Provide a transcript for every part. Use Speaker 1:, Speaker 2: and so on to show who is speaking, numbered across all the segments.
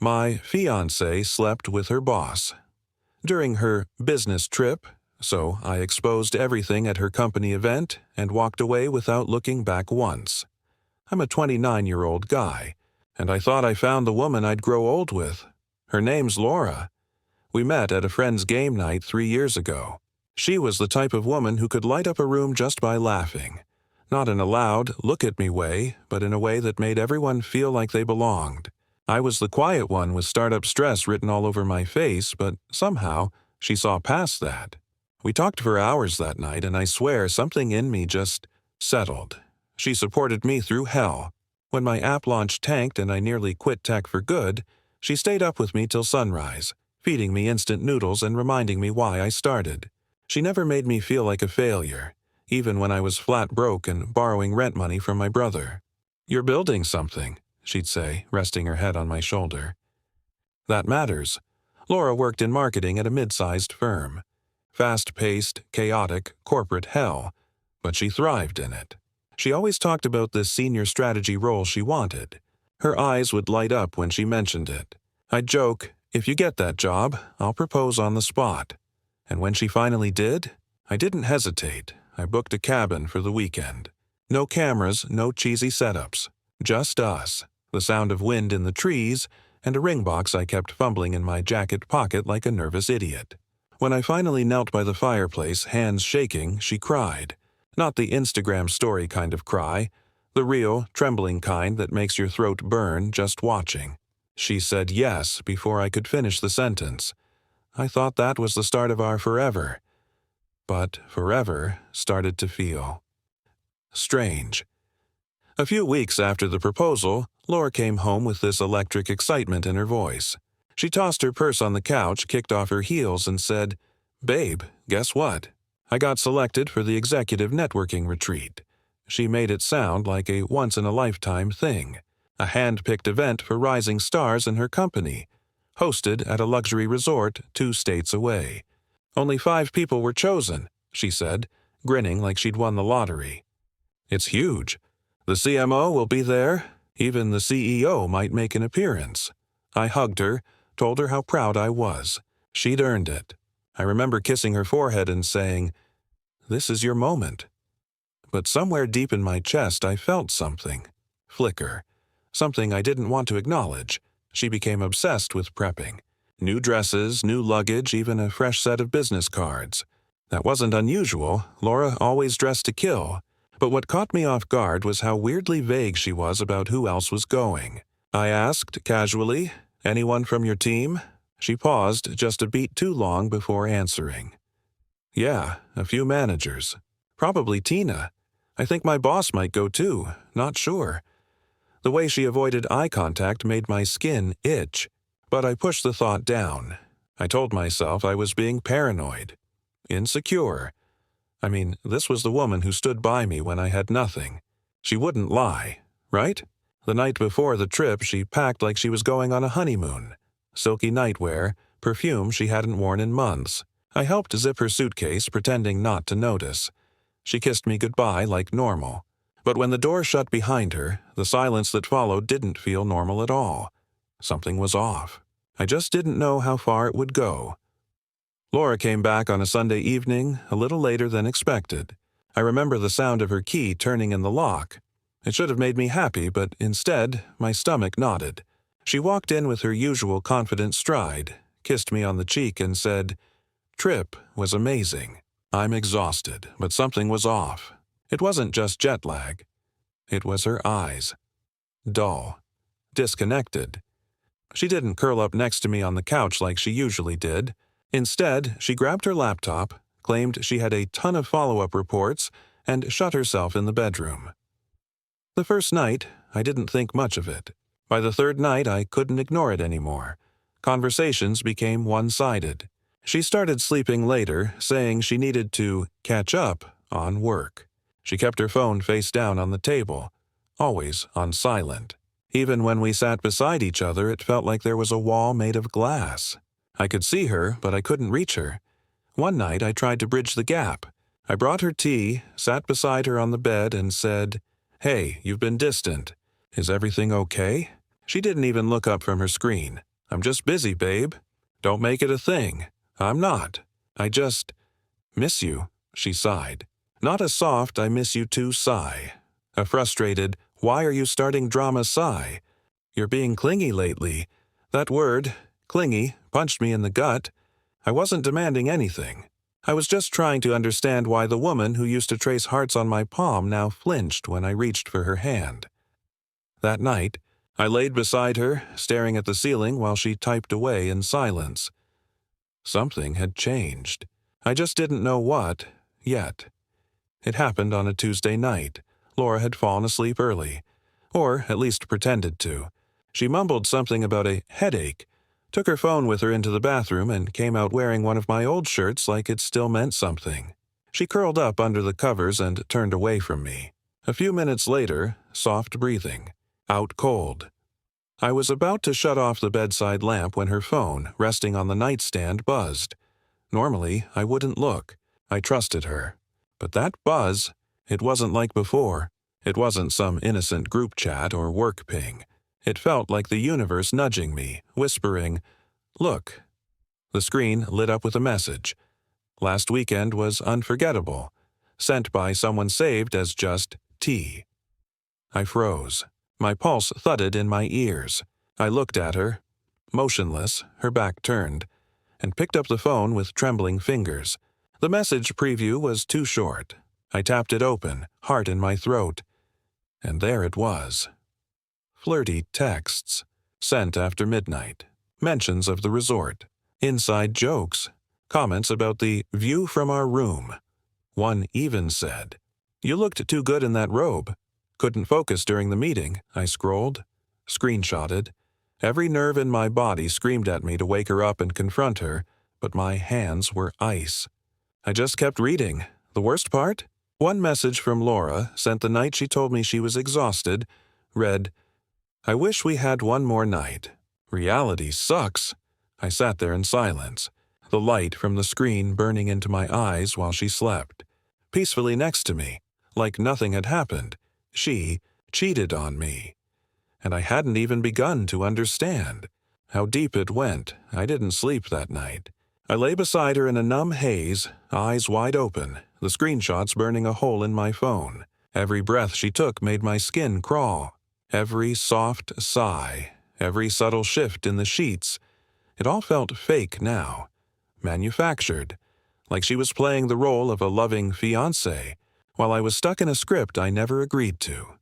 Speaker 1: My fiancée slept with her boss. During her business trip, so I exposed everything at her company event and walked away without looking back once. I'm a 29-year-old guy, and I thought I found the woman I'd grow old with. Her name's Laura. We met at a friend's game night 3 years ago. She was the type of woman who could light up a room just by laughing. Not in a loud, look-at-me way, but in a way that made everyone feel like they belonged. I was the quiet one with startup stress written all over my face, but somehow she saw past that. We talked for hours that night, and I swear something in me just settled. She supported me through hell. When my app launch tanked and I nearly quit tech for good, she stayed up with me till sunrise, feeding me instant noodles and reminding me why I started. She never made me feel like a failure, even when I was flat broke and borrowing rent money from my brother. "You're building something," she'd say, resting her head on my shoulder. That matters. Laura worked in marketing at a mid-sized firm. Fast-paced, chaotic, corporate hell, but she thrived in it. She always talked about this senior strategy role she wanted. Her eyes would light up when she mentioned it. I'd joke, "If you get that job, I'll propose on the spot." And when she finally did, I didn't hesitate. I booked a cabin for the weekend. No cameras, no cheesy setups. Just us, the sound of wind in the trees, and a ring box I kept fumbling in my jacket pocket like a nervous idiot. When I finally knelt by the fireplace, hands shaking, she cried. Not the Instagram story kind of cry, the real, trembling kind that makes your throat burn just watching. She said yes before I could finish the sentence. I thought that was the start of our forever. But forever started to feel strange. A few weeks after the proposal, Laura came home with this electric excitement in her voice. She tossed her purse on the couch, kicked off her heels, and said, "Babe, guess what? I got selected for the executive networking retreat." She made it sound like a once-in-a-lifetime thing, a hand-picked event for rising stars in her company, hosted at a luxury resort 2 states away. "Only 5 people were chosen," she said, grinning like she'd won the lottery. "It's huge. The CMO will be there. Even the CEO might make an appearance." I hugged her, told her how proud I was. She'd earned it. I remember kissing her forehead and saying, "This is your moment." But somewhere deep in my chest I felt something flicker, something I didn't want to acknowledge. She became obsessed with prepping. New dresses, new luggage, even a fresh set of business cards. That wasn't unusual. Laura always dressed to kill. But what caught me off guard was how weirdly vague she was about who else was going. I asked, casually, "Anyone from your team?" She paused just a beat too long before answering. "Yeah, a few managers. Probably Tina. I think my boss might go too, not sure." The way she avoided eye contact made my skin itch, but I pushed the thought down. I told myself I was being paranoid, insecure. I mean, this was the woman who stood by me when I had nothing. She wouldn't lie, right? The night before the trip, she packed like she was going on a honeymoon. Silky nightwear, perfume she hadn't worn in months. I helped zip her suitcase, pretending not to notice. She kissed me goodbye like normal. But when the door shut behind her, the silence that followed didn't feel normal at all. Something was off. I just didn't know how far it would go. Laura came back on a Sunday evening, a little later than expected. I remember the sound of her key turning in the lock. It should have made me happy, but instead, my stomach knotted. She walked in with her usual confident stride, kissed me on the cheek, and said, "Trip was amazing. I'm exhausted, but something was off. It wasn't just jet lag. It was her eyes. Dull. Disconnected." She didn't curl up next to me on the couch like she usually did. Instead, she grabbed her laptop, claimed she had a ton of follow-up reports, and shut herself in the bedroom. The first night, I didn't think much of it. By the third night, I couldn't ignore it anymore. Conversations became one-sided. She started sleeping later, saying she needed to catch up on work. She kept her phone face down on the table, always on silent. Even when we sat beside each other, it felt like there was a wall made of glass. I could see her, but I couldn't reach her. One night, I tried to bridge the gap. I brought her tea, sat beside her on the bed, and said, "Hey, you've been distant. Is everything okay?" She didn't even look up from her screen. I'm just busy, babe. Don't make it a thing. I'm not. I just miss you, she sighed. Not a soft I miss you too sigh. A frustrated, why are you starting drama sigh. You're being clingy lately. That word, clingy, punched me in the gut. I wasn't demanding anything. I was just trying to understand why the woman who used to trace hearts on my palm now flinched when I reached for her hand. That night, I laid beside her, staring at the ceiling while she typed away in silence. Something had changed. I just didn't know what, yet. It happened on a Tuesday night. Laura had fallen asleep early, or at least pretended to. She mumbled something about a headache, took her phone with her into the bathroom, and came out wearing one of my old shirts like it still meant something. She curled up under the covers and turned away from me. A few minutes later, soft breathing. Out cold. I was about to shut off the bedside lamp when her phone, resting on the nightstand, buzzed. Normally, I wouldn't look. I trusted her. But that buzz, it wasn't like before. It wasn't some innocent group chat or work ping. It felt like the universe nudging me, whispering, "Look." The screen lit up with a message. Last weekend was unforgettable. Sent by someone saved as just T. I froze. My pulse thudded in my ears. I looked at her, motionless, her back turned, and picked up the phone with trembling fingers. The message preview was too short. I tapped it open, heart in my throat. And there it was. Flirty texts, sent after midnight, mentions of the resort, inside jokes, comments about the view from our room. One even said, "You looked too good in that robe." Couldn't focus during the meeting, I scrolled, screenshotted. Every nerve in my body screamed at me to wake her up and confront her, but my hands were ice. I just kept reading. The worst part? One message from Laura, sent the night she told me she was exhausted, read, "I wish we had one more night. Reality sucks." I sat there in silence, the light from the screen burning into my eyes while she slept. Peacefully next to me, like nothing had happened. She cheated on me. And I hadn't even begun to understand. How deep it went, I didn't sleep that night. I lay beside her in a numb haze, eyes wide open, the screenshots burning a hole in my phone. Every breath she took made my skin crawl. Every soft sigh, every subtle shift in the sheets, it all felt fake now. Manufactured. Like she was playing the role of a loving fiancée, while I was stuck in a script I never agreed to.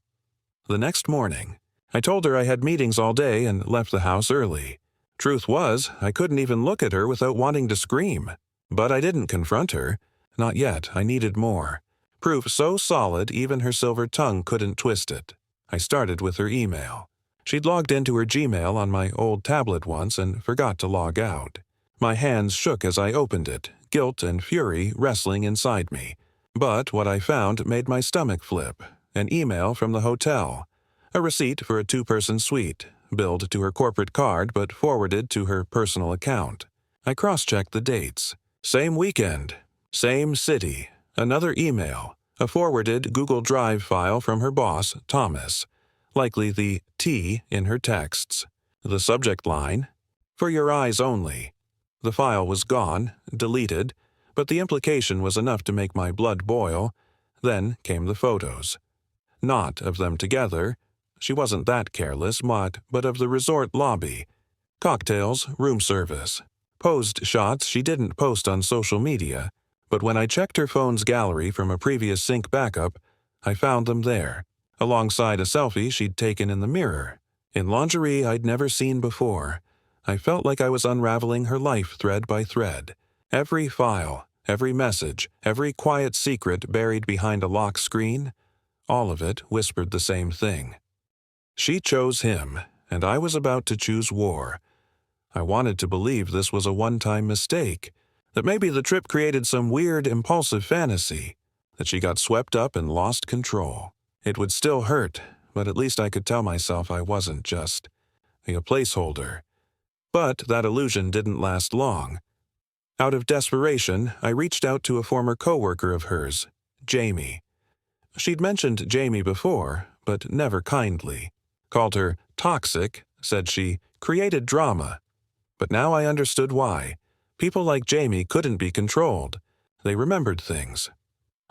Speaker 1: The next morning, I told her I had meetings all day and left the house early. Truth was, I couldn't even look at her without wanting to scream. But I didn't confront her. Not yet, I needed more. Proof so solid even her silver tongue couldn't twist it. I started with her email. She'd logged into her Gmail on my old tablet once and forgot to log out. My hands shook as I opened it, guilt and fury wrestling inside me. But what I found made my stomach flip. An email from the hotel. A receipt for a 2-person suite, billed to her corporate card but forwarded to her personal account. I cross-checked the dates. Same weekend. Same city. Another email. A forwarded Google Drive file from her boss, Thomas. Likely the T in her texts. The subject line, "For your eyes only." The file was gone, deleted, but the implication was enough to make my blood boil. Then came the photos. Not of them together. She wasn't that careless, but of the resort lobby. Cocktails, room service. Posed shots she didn't post on social media, but when I checked her phone's gallery from a previous sync backup, I found them there, alongside a selfie she'd taken in the mirror. In lingerie I'd never seen before. I felt like I was unraveling her life thread by thread. Every file, every message, every quiet secret buried behind a lock screen, all of it whispered the same thing. She chose him, and I was about to choose war. I wanted to believe this was a one-time mistake, that maybe the trip created some weird, impulsive fantasy, that she got swept up and lost control. It would still hurt, but at least I could tell myself I wasn't just a placeholder. But that illusion didn't last long. Out of desperation, I reached out to a former coworker of hers, Jamie. She'd mentioned Jamie before, but never kindly. Called her toxic, said she created drama, But now I understood why. People like Jamie couldn't be controlled. They remembered things.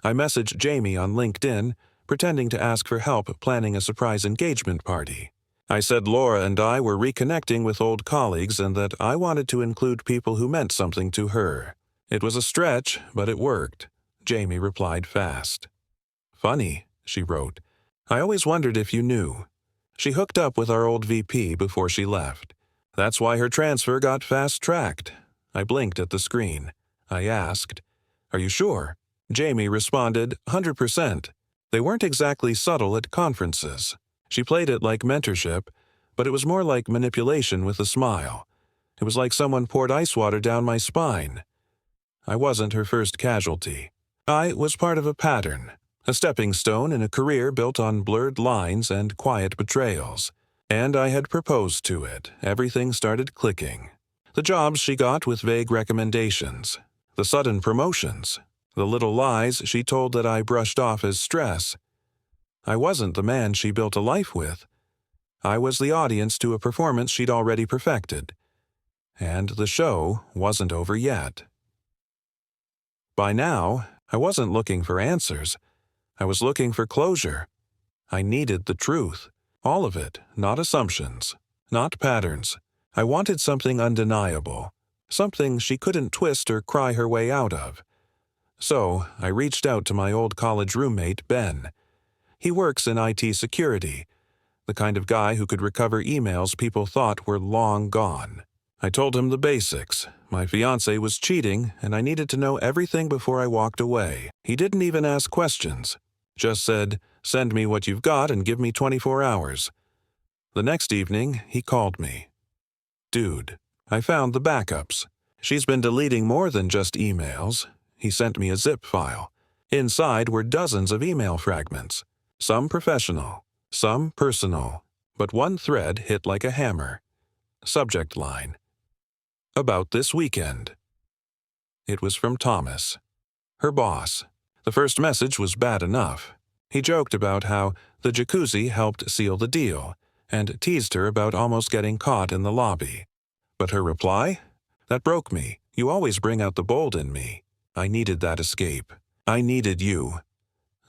Speaker 1: I messaged Jamie on LinkedIn, pretending to ask for help planning a surprise engagement party. I said Laura and I were reconnecting with old colleagues and that I wanted to include people who meant something to her. It was a stretch, but it worked. Jamie replied fast. Funny, she wrote. I always wondered if you knew. She hooked up with our old VP before she left. That's why her transfer got fast-tracked. I blinked at the screen. I asked, "Are you sure?" Jamie responded, 100%. They weren't exactly subtle at conferences. She played it like mentorship, but it was more like manipulation with a smile. It was like someone poured ice water down my spine. I wasn't her first casualty. I was part of a pattern, a stepping stone in a career built on blurred lines and quiet betrayals. And I had proposed to it. Everything started clicking. The jobs she got with vague recommendations, the sudden promotions, the little lies she told that I brushed off as stress. I wasn't the man she built a life with. I was the audience to a performance she'd already perfected. And the show wasn't over yet. By now, I wasn't looking for answers. I was looking for closure. I needed the truth. All of it, not assumptions, not patterns. I wanted something undeniable, something she couldn't twist or cry her way out of. So I reached out to my old college roommate, Ben. He works in IT security, the kind of guy who could recover emails people thought were long gone. I told him the basics. My fiancée was cheating, and I needed to know everything before I walked away. He didn't even ask questions. Just said, "Send me what you've got and give me 24 hours. The next evening, he called me. "Dude, I found the backups. She's been deleting more than just emails." He sent me a zip file. Inside were dozens of email fragments. Some professional, some personal, but one thread hit like a hammer. Subject line: "About this weekend." It was from Thomas, her boss. The first message was bad enough. He joked about how the jacuzzi helped seal the deal, and teased her about almost getting caught in the lobby. But her reply? That broke me. "You always bring out the bold in me." I needed that escape. I needed you.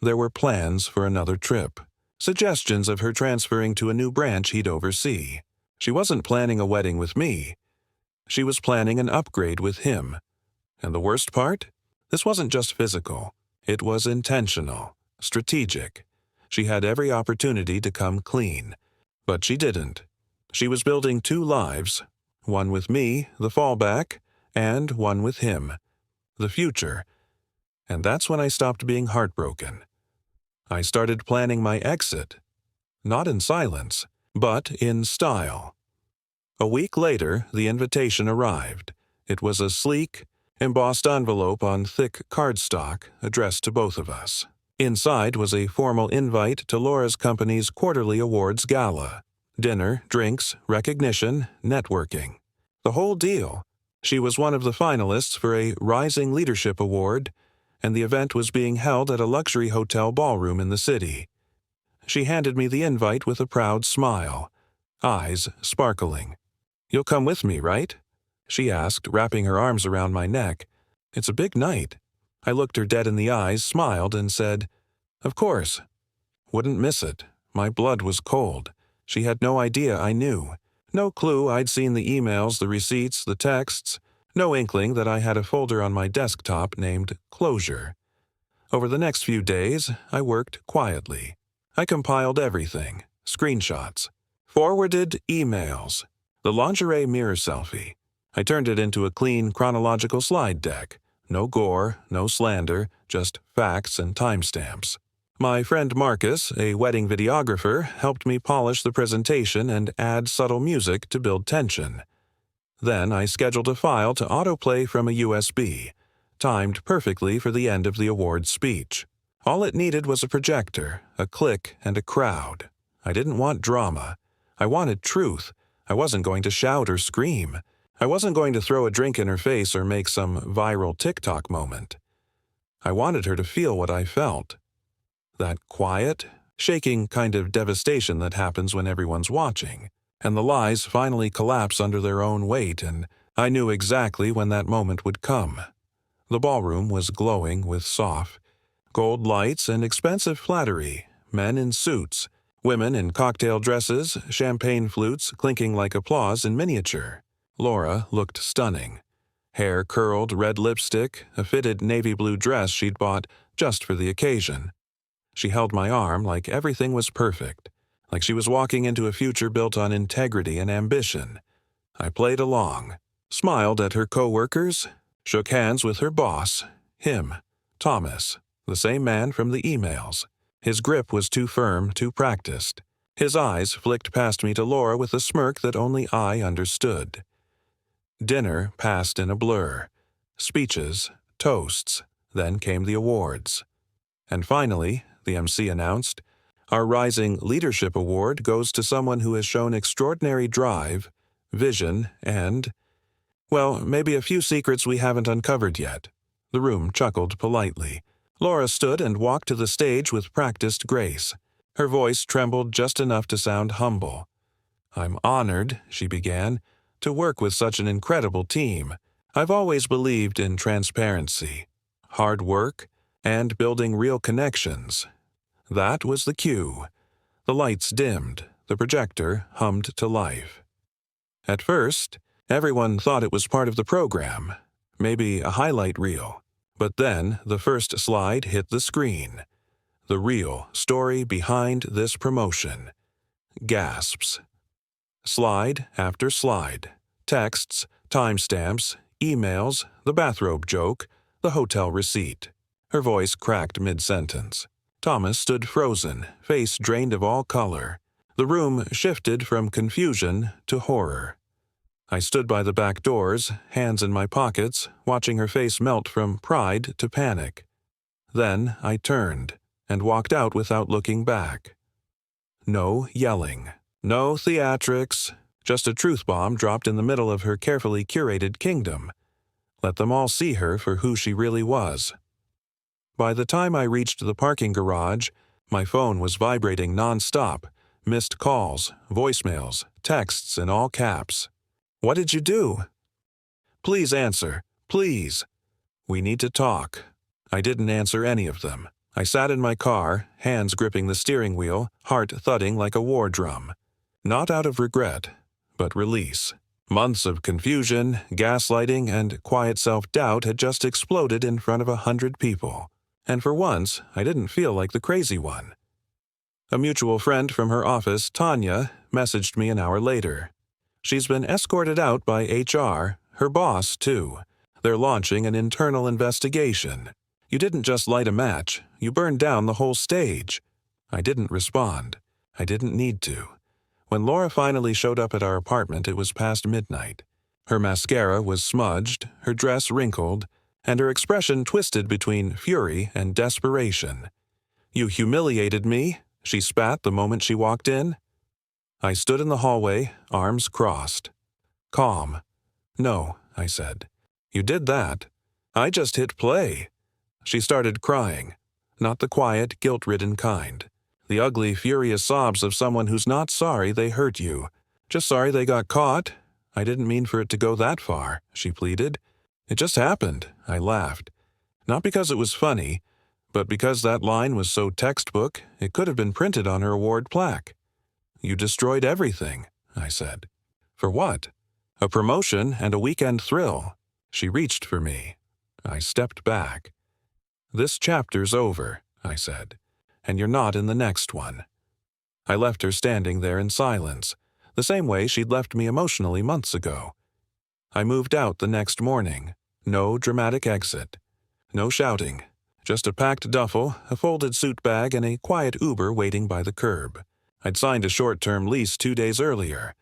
Speaker 1: There were plans for another trip. Suggestions of her transferring to a new branch he'd oversee. She wasn't planning a wedding with me. She was planning an upgrade with him. And the worst part? This wasn't just physical. It was intentional, strategic. She had every opportunity to come clean. But she didn't. She was building two lives, one with me, the fallback, and one with him, the future. And that's when I stopped being heartbroken. I started planning my exit, not in silence, but in style. A week later, the invitation arrived. It was a sleek, embossed envelope on thick cardstock addressed to both of us. Inside was a formal invite to Laura's company's quarterly awards gala. Dinner, drinks, recognition, networking. The whole deal. She was one of the finalists for a Rising Leadership Award, and the event was being held at a luxury hotel ballroom in the city. She handed me the invite with a proud smile, eyes sparkling. "You'll come with me, right?" she asked, wrapping her arms around my neck. "It's a big night." I looked her dead in the eyes, smiled, and said, "Of course." Wouldn't miss it. My blood was cold. She had no idea I knew. No clue I'd seen the emails, the receipts, the texts. No inkling that I had a folder on my desktop named Closure. Over the next few days, I worked quietly. I compiled everything, screenshots, forwarded emails, the lingerie mirror selfie. I turned it into a clean chronological slide deck. No gore, no slander, just facts and timestamps. My friend Marcus, a wedding videographer, helped me polish the presentation and add subtle music to build tension. Then I scheduled a file to autoplay from a USB, timed perfectly for the end of the awards speech. All it needed was a projector, a click, and a crowd. I didn't want drama. I wanted truth. I wasn't going to shout or scream. I wasn't going to throw a drink in her face or make some viral TikTok moment. I wanted her to feel what I felt. That quiet, shaking kind of devastation that happens when everyone's watching. and the lies finally collapse under their own weight, and I knew exactly when that moment would come. The ballroom was glowing with soft, gold lights and expensive flattery, men in suits, women in cocktail dresses, champagne flutes clinking like applause in miniature. Laura looked stunning. Hair curled, red lipstick, a fitted navy blue dress she'd bought just for the occasion. She held my arm like everything was perfect, like she was walking into a future built on integrity and ambition. I played along, smiled at her coworkers, shook hands with her boss, him, Thomas, the same man from the emails. His grip was too firm, too practiced. His eyes flicked past me to Laura with a smirk that only I understood. Dinner passed in a blur. Speeches, toasts, then came the awards. And finally, the MC announced, our Rising Leadership Award goes to someone who has shown extraordinary drive, vision, and, well, maybe a few secrets we haven't uncovered yet. The room chuckled politely. Laura stood and walked to the stage with practiced grace. Her voice trembled just enough to sound humble. I'm honored, she began, to work with such an incredible team. I've always believed in transparency, hard work, and building real connections. That was the cue. The lights dimmed, the projector hummed to life. At first, everyone thought it was part of the program, maybe a highlight reel. But then the first slide hit the screen. The real story behind this promotion. Gasps. Slide after slide. Texts, timestamps, emails, the bathrobe joke, the hotel receipt. Her voice cracked mid-sentence. Thomas stood frozen, face drained of all color. The room shifted from confusion to horror. I stood by the back doors, hands in my pockets, watching her face melt from pride to panic. Then I turned and walked out without looking back. No yelling, no theatrics, just a truth bomb dropped in the middle of her carefully curated kingdom. Let them all see her for who she really was. By the time I reached the parking garage, my phone was vibrating nonstop, missed calls, voicemails, texts in all caps. What did you do? Please answer, please. We need to talk. I didn't answer any of them. I sat in my car, hands gripping the steering wheel, heart thudding like a war drum. Not out of regret, but release. Months of confusion, gaslighting, and quiet self-doubt had just exploded in front of 100 people. And for once, I didn't feel like the crazy one. A mutual friend from her office, Tanya, messaged me an hour later. She's been escorted out by HR, her boss, too. They're launching an internal investigation. You didn't just light a match, you burned down the whole stage. I didn't respond. I didn't need to. When Laura finally showed up at our apartment, it was past midnight. Her mascara was smudged, her dress wrinkled, and her expression twisted between fury and desperation. You humiliated me, she spat the moment she walked in. I stood in the hallway, arms crossed. Calm. No, I said. You did that. I just hit play. She started crying. Not the quiet, guilt-ridden kind. The ugly, furious sobs of someone who's not sorry they hurt you. Just sorry they got caught. I didn't mean for it to go that far, she pleaded. It just happened, I laughed. Not because it was funny, but because that line was so textbook, it could have been printed on her award plaque. You destroyed everything, I said. For what? A promotion and a weekend thrill. She reached for me. I stepped back. This chapter's over, I said, and you're not in the next one. I left her standing there in silence, the same way she'd left me emotionally months ago. I moved out the next morning. No dramatic exit. No shouting. Just a packed duffel, a folded suit bag, and a quiet Uber waiting by the curb. I'd signed a short-term lease 2 days earlier,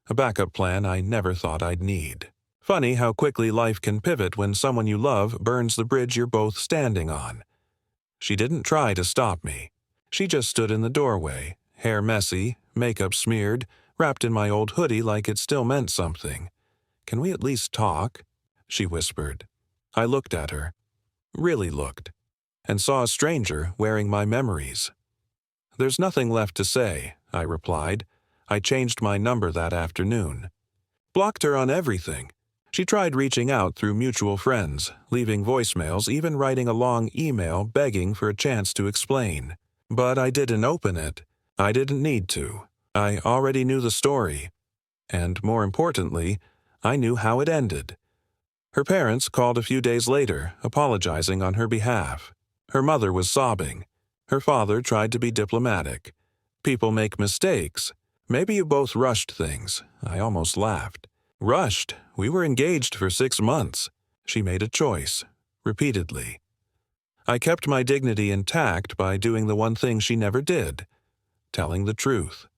Speaker 1: a backup plan I never thought I'd need. Funny how quickly life can pivot when someone you love burns the bridge you're both standing on. She didn't try to stop me. She just stood in the doorway, hair messy, makeup smeared, wrapped in my old hoodie like it still meant something. Can we at least talk? She whispered. I looked at her. Really looked. And saw a stranger wearing my memories. There's nothing left to say, I replied. I changed my number that afternoon. Blocked her on everything. She tried reaching out through mutual friends, leaving voicemails, even writing a long email begging for a chance to explain. But I didn't open it. I didn't need to. I already knew the story. And more importantly, I knew how it ended. Her parents called a few days later, apologizing on her behalf. Her mother was sobbing. Her father tried to be diplomatic. People make mistakes. Maybe you both rushed things. I almost laughed. Rushed? We were engaged for 6 months. She made a choice. Repeatedly. I kept my dignity intact by doing the one thing she never did. Telling the truth.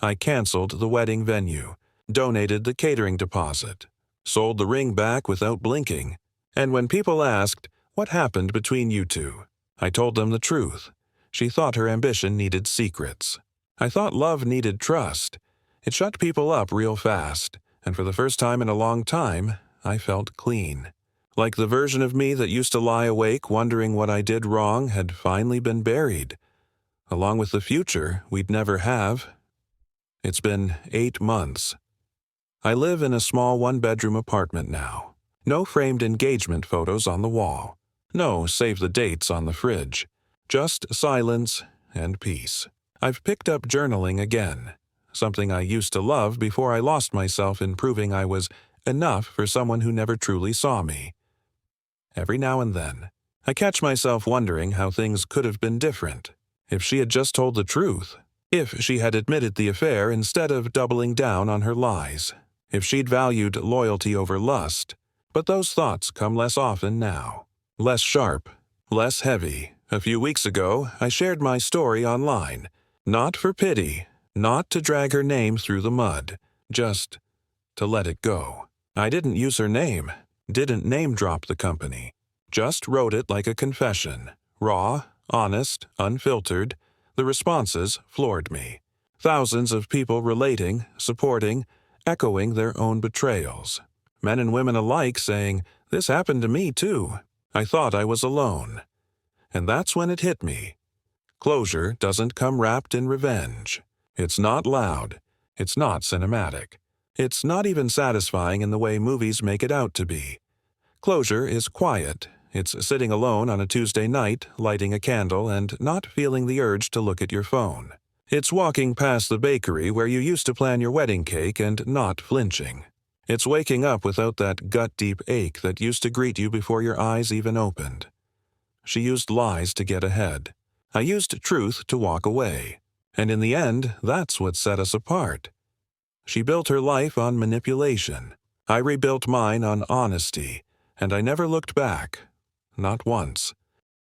Speaker 1: I canceled the wedding venue, donated the catering deposit, sold the ring back without blinking, and when people asked, "What happened between you two?" I told them the truth. She thought her ambition needed secrets. I thought love needed trust. It shut people up real fast, and for the first time in a long time, I felt clean. Like the version of me that used to lie awake wondering what I did wrong had finally been buried, along with the future we'd never have. It's been 8 months. I live in a small one-bedroom apartment now. No framed engagement photos on the wall. No save the dates on the fridge. Just silence and peace. I've picked up journaling again, something I used to love before I lost myself in proving I was enough for someone who never truly saw me. Every now and then, I catch myself wondering how things could have been different. If she had just told the truth. If she had admitted the affair instead of doubling down on her lies. If she'd valued loyalty over lust. But those thoughts come less often now. Less sharp. Less heavy. A few weeks ago, I shared my story online. Not for pity. Not to drag her name through the mud. Just to let it go. I didn't use her name. Didn't name-drop the company. Just wrote it like a confession. Raw, honest, unfiltered. The responses floored me. Thousands of people relating, supporting, echoing their own betrayals. Men and women alike saying, "This happened to me too. I thought I was alone." And that's when it hit me. Closure doesn't come wrapped in revenge. It's not loud. It's not cinematic. It's not even satisfying in the way movies make it out to be. Closure is quiet. It's sitting alone on a Tuesday night, lighting a candle and not feeling the urge to look at your phone. It's walking past the bakery where you used to plan your wedding cake and not flinching. It's waking up without that gut-deep ache that used to greet you before your eyes even opened. She used lies to get ahead. I used truth to walk away. And in the end, that's what set us apart. She built her life on manipulation. I rebuilt mine on honesty, and I never looked back. Not once.